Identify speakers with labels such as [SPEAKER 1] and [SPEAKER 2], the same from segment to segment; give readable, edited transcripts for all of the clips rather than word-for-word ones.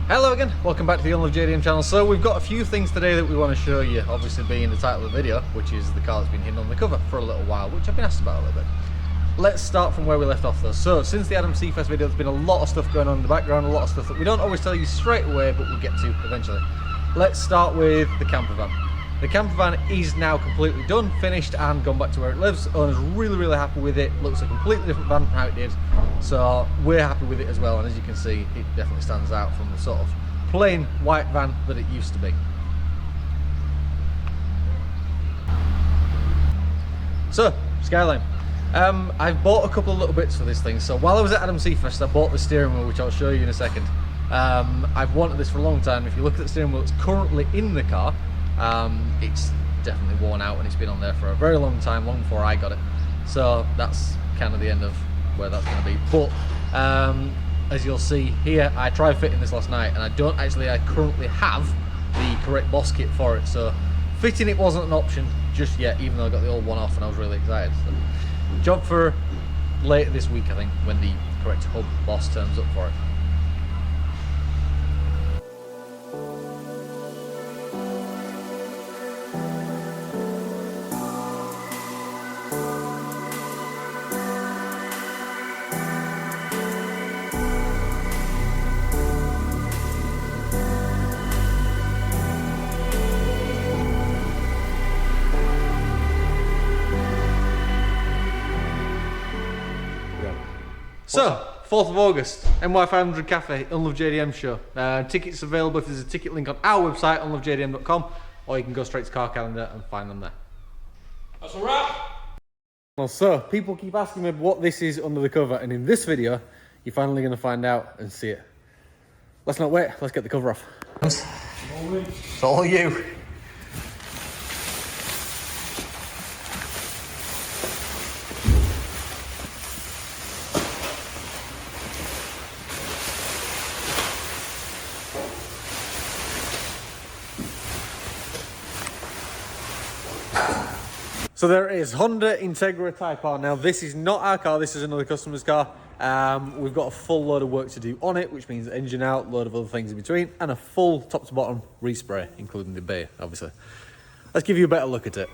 [SPEAKER 1] Hello again, welcome back to the Unloved JDM channel. So we've got a few things today that we want to show you, obviously being the title of the video, which is the car that's been hidden on the cover for a little while, which I've been asked about a little bit. Let's start from where we left off though. So since the Adam Seafest video, there's been a lot of stuff going on in the background, a lot of stuff that we don't always tell you straight away, but we'll get to eventually. Let's start with the camper van. The camper van is now completely done, finished, and gone back to where it lives. Owner's really happy with it. Looks a completely different van from how it did. So we're happy with it as well, and as you can see, it definitely stands out from the sort of plain white van that it used to be. So, Skyline. I've bought a couple of little bits for this thing. So while I was at Adam Seafest, I bought the steering wheel, which I'll show you in a second. I've wanted this for a long time. If you look at the steering wheel that's currently in the car, it's definitely worn out and it's been on there for a very long time, long before I got it. So that's kind of the end of where that's going to be. But as you'll see here, I tried fitting this last night and I currently have the correct boss kit for it. So fitting it wasn't an option just yet, even though I got the old one off and I was really excited. So, job for later this week, I think, when the correct hub boss turns up for it. So, 4th of August, NY500 Cafe, Unloved JDM show. Tickets available if there's a ticket link on our website, unlovedjdm.com, or you can go straight to Car Calendar and find them there.
[SPEAKER 2] That's a wrap!
[SPEAKER 1] Well, so, people keep asking me what this is under the cover, and in this video, you're finally going to find out and see it. Let's not wait, let's get the cover off. It's all you. So there it is, Honda Integra Type R. Now this is not our car, this is another customer's car. We've got a full load of work to do on it, which means engine out, load of other things in between, and a full top to bottom respray, including the bay, obviously. Let's give you a better look at it.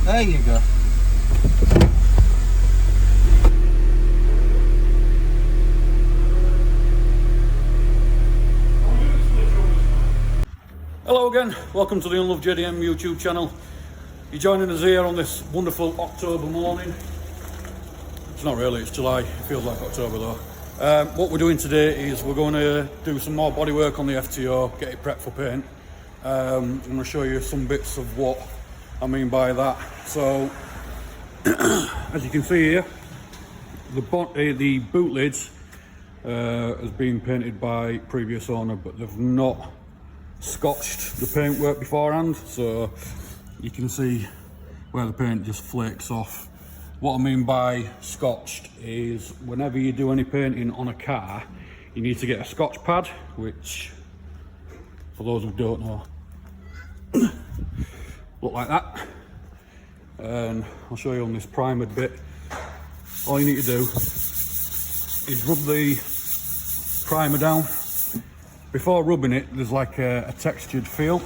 [SPEAKER 1] There you go.
[SPEAKER 2] Hello again, welcome to the Unloved JDM YouTube channel. You're joining us here on this wonderful October morning. It's not really, it's July, it feels like October though. What we're doing today is we're going to do some more bodywork on the FTO, get it prepped for paint. I'm going to show you some bits of what I mean by that. So, as you can see here, the boot lids has been painted by previous owner, but they've not scotched the paintwork beforehand, so you can see where the paint just flakes off. What I mean by scotched is whenever you do any painting on a car, you need to get a scotch pad, which, for those who don't know, look like that. And I'll show you on this primered bit. All you need to do is rub the primer down before rubbing it, there's like a textured feel.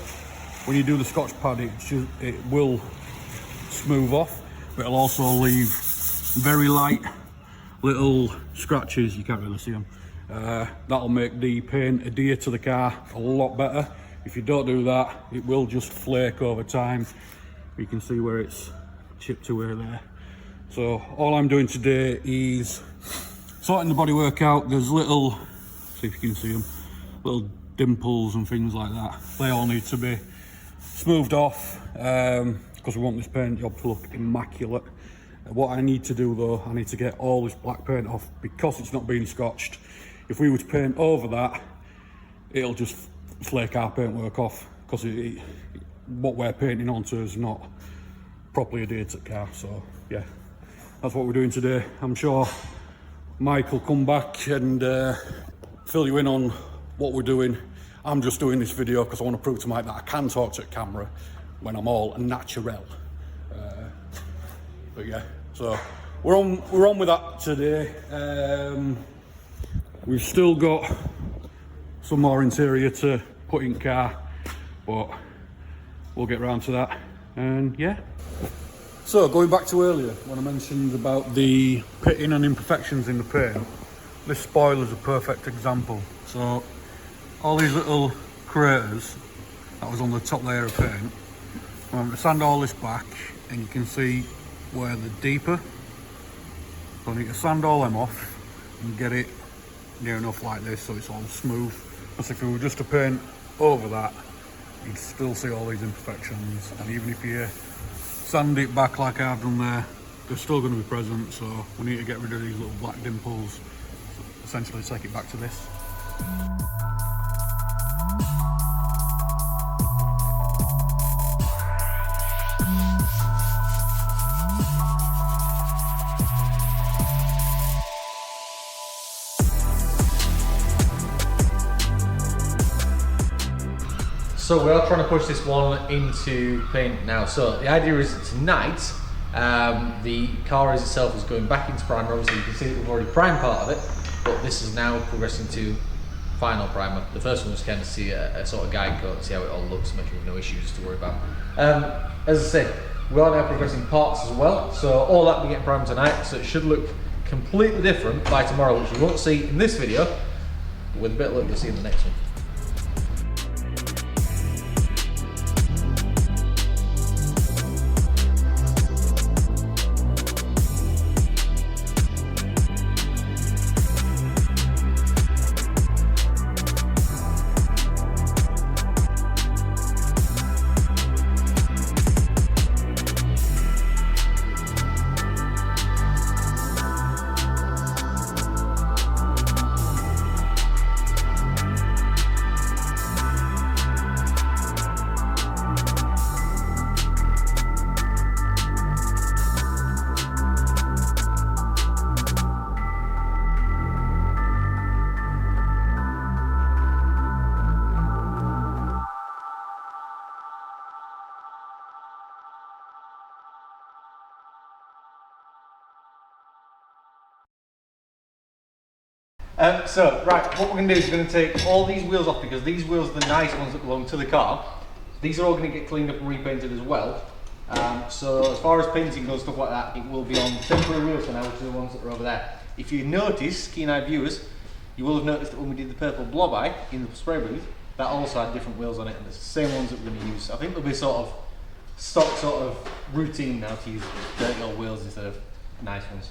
[SPEAKER 2] When you do the Scotch pad, it will smooth off, but it'll also leave very light little scratches. You can't really see them. That'll make the paint adhere to the car a lot better. If you don't do that, it will just flake over time. You can see where it's chipped away there. So all I'm doing today is sorting the bodywork out. There's little, see if you can see them, little dimples and things like that. They all need to be smoothed off because we want this paint job to look immaculate. What I need to do though, I need to get all this black paint off because it's not being scotched. If we were to paint over that, it'll just flake our paintwork off because what we're painting onto is not properly adhered to the car. So yeah, that's what we're doing today. I'm sure Mike will come back and fill you in on what we're doing. I'm just doing this video because I want to prove to Mike that I can talk to the camera when I'm all natural. But yeah, so we're on with that today. We've still got some more interior to put in car, but we'll get round to that. And yeah. So going back to earlier when I mentioned about the pitting and imperfections in the paint, this spoiler's a perfect example. So all these little craters that was on the top layer of paint, I'm going to sand all this back and you can see where they're deeper. So I need to sand all them off and get it near enough like this so it's all smooth. Because if we were just to paint over that, you'd still see all these imperfections, and even if you sand it back like I've done there, they're still going to be present. So we need to get rid of these little black dimples, essentially take it back to this.
[SPEAKER 1] So we are trying to push this one into paint now. So the idea is that tonight, the car as itself is going back into primer. Obviously you can see that we've already primed part of it, but this is now progressing to final primer. The first one was kind of see a sort of guide coat, see how it all looks, make sure we've no issues to worry about. As I said, we are now progressing parts as well. So all that will get primed tonight, so it should look completely different by tomorrow, which you won't see in this video, but with a bit of luck you'll see in the next one. Right, what we're going to do is we're going to take all these wheels off, because these wheels are the nice ones that belong to the car. These are all going to get cleaned up and repainted as well. So as far as painting goes, stuff like that, it will be on temporary wheels for now, which are the ones that are over there. If you notice, keen-eyed viewers, you will have noticed that when we did the purple blob eye in the spray booth, that also had different wheels on it, and it's the same ones that we're going to use. I think there'll be sort of stock sort of routine now to use dirty old wheels instead of nice ones.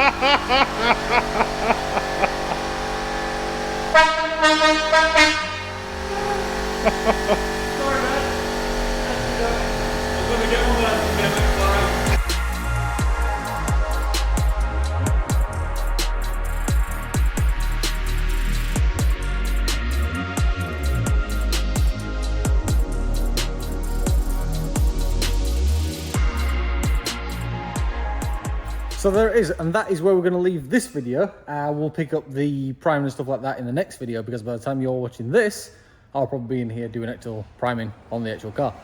[SPEAKER 2] I'm gonna get one there and get it flying.
[SPEAKER 1] So there it is, and that is where we're going to leave this video. We'll pick up the priming and stuff like that in the next video, because by the time you're watching this, I'll probably be in here doing actual priming on the actual car.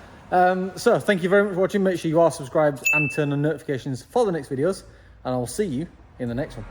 [SPEAKER 1] So thank you very much for watching. Make sure you are subscribed and turn on notifications for the next videos, and I'll see you in the next one.